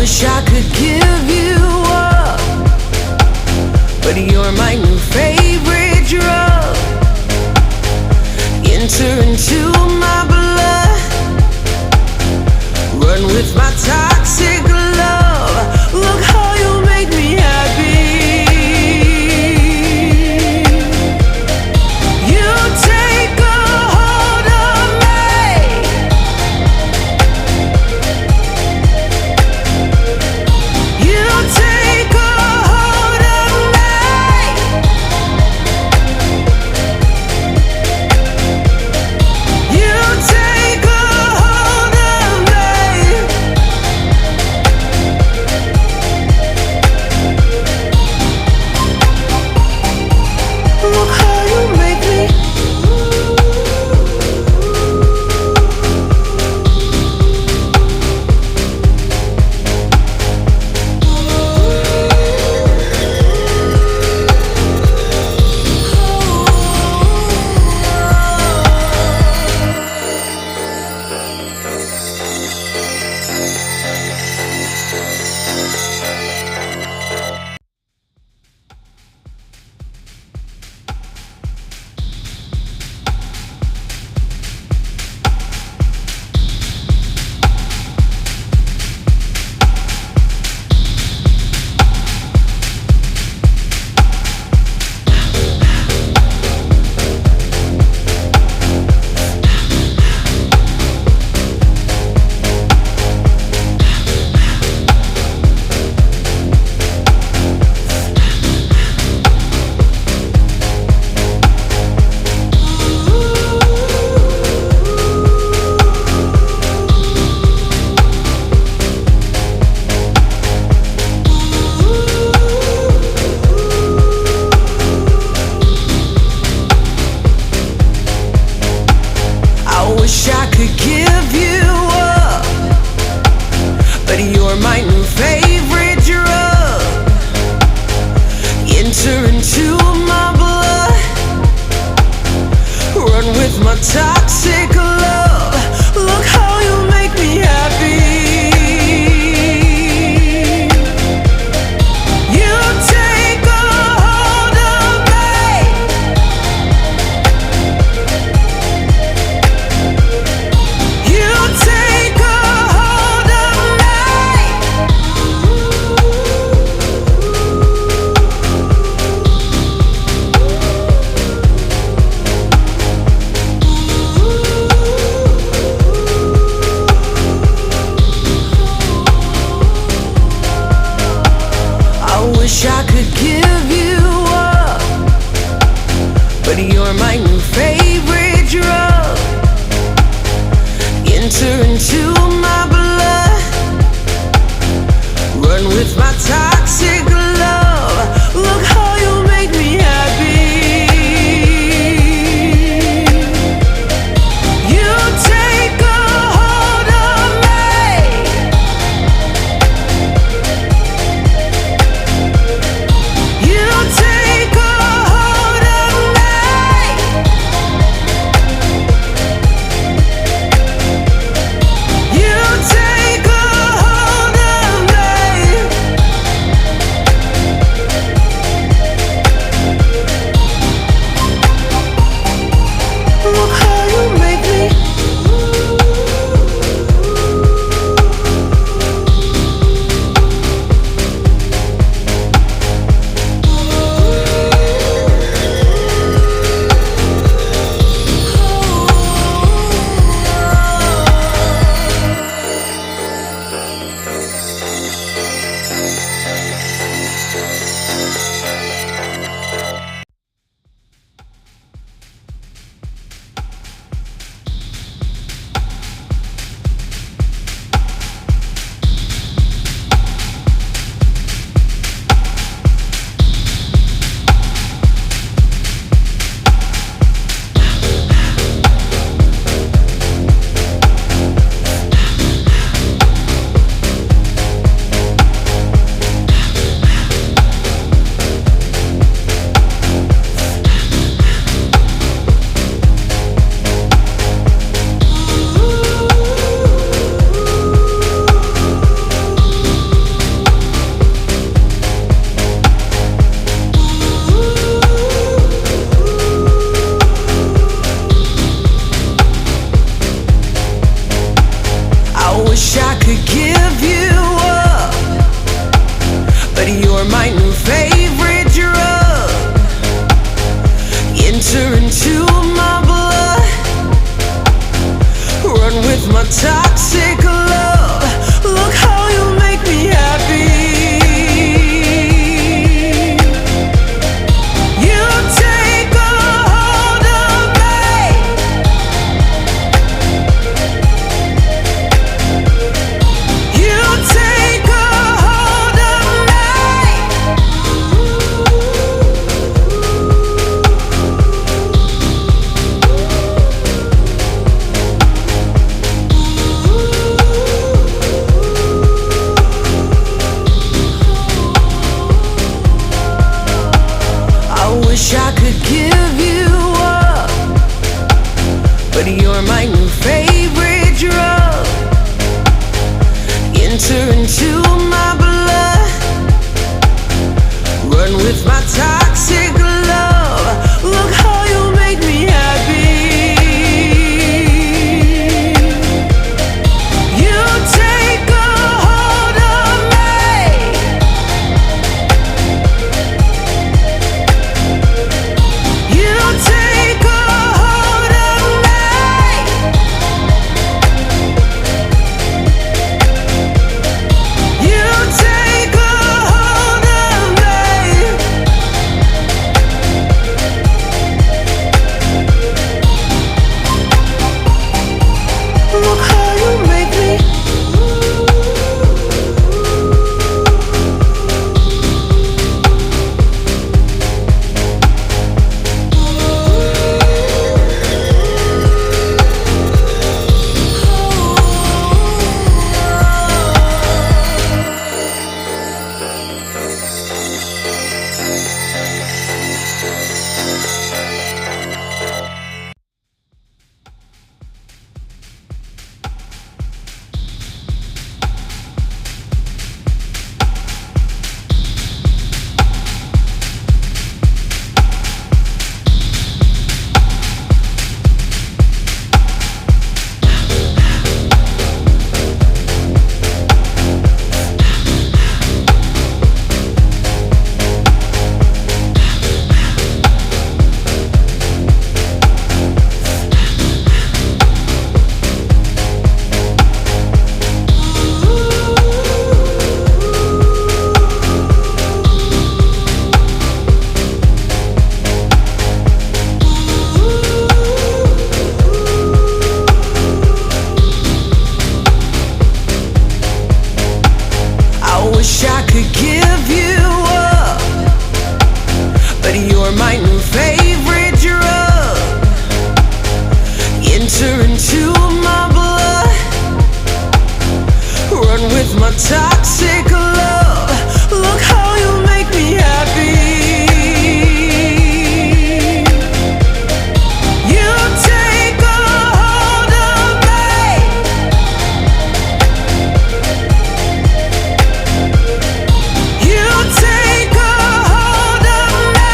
wish I could give you up, but you're my new favorite drug. Enter into my blood, run with my toxic love. Look how you make me happy. You take a hold of me. You take a hold of me. You take a hold of me. Look how you make me. I wish I could give you up, but you're my new favorite drug. Enter into my blood, run with my toxic love. Look how you make me happy. You take a hold of me. You take a hold of me. I wish I could give you up, but you're my new favorite drug. Enter into my blood, run with my toxic love. Look how you make me happy. You take a hold of me. You take a hold of me. could give you up, but you're my new favorite drug. Enter into my blood, run with my toxic love. Look how you make me happy. You take a hold of me. You take a hold of me. I wish I could give you up, but you're my new favorite drug. Enter into my blood, run with my toxic love. Look how you make me happy. You take a hold of me. You take a hold of me. You take a hold of me. Look how you make me. I wish I could give you up, but you're my new favorite drug. Enter into my blood, run with my toxic love. Look how you make me happy. You take a hold of me. You take a hold of me.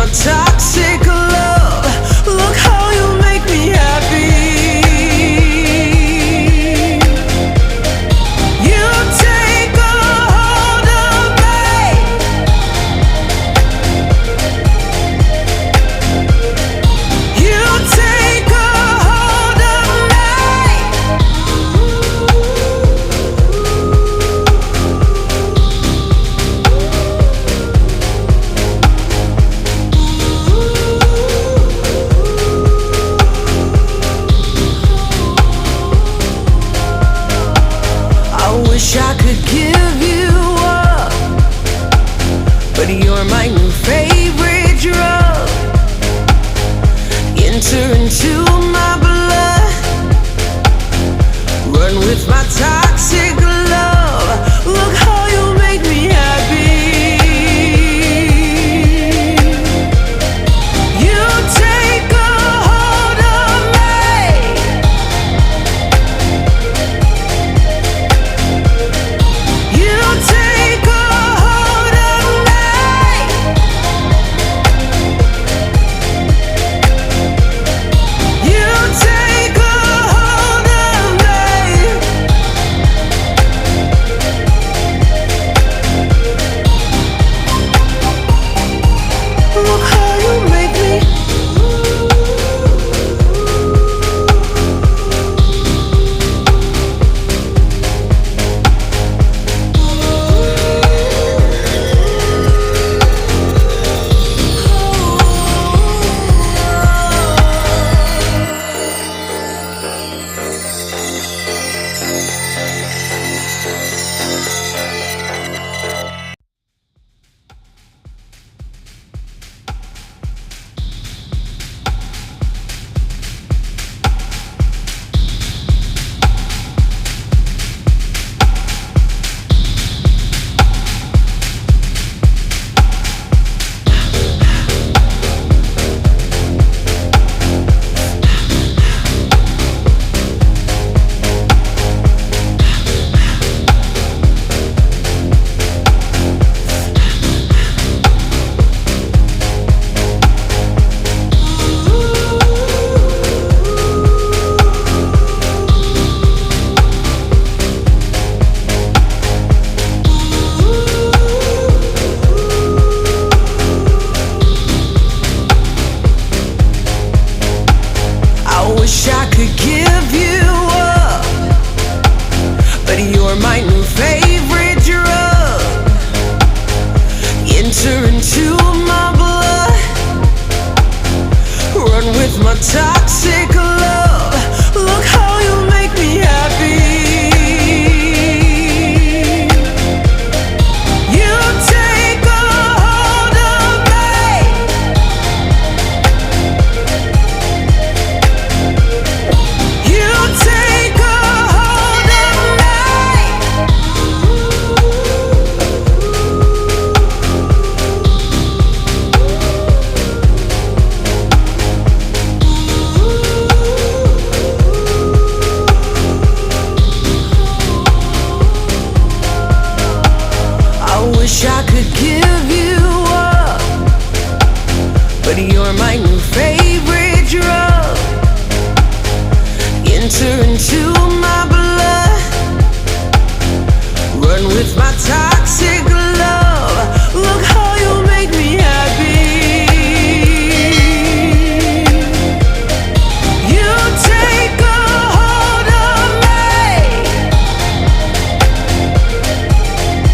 my toxic love. Look how you make me happy. You take a hold of me. You take a hold of me. I wish I could give you up, but you're my new favorite.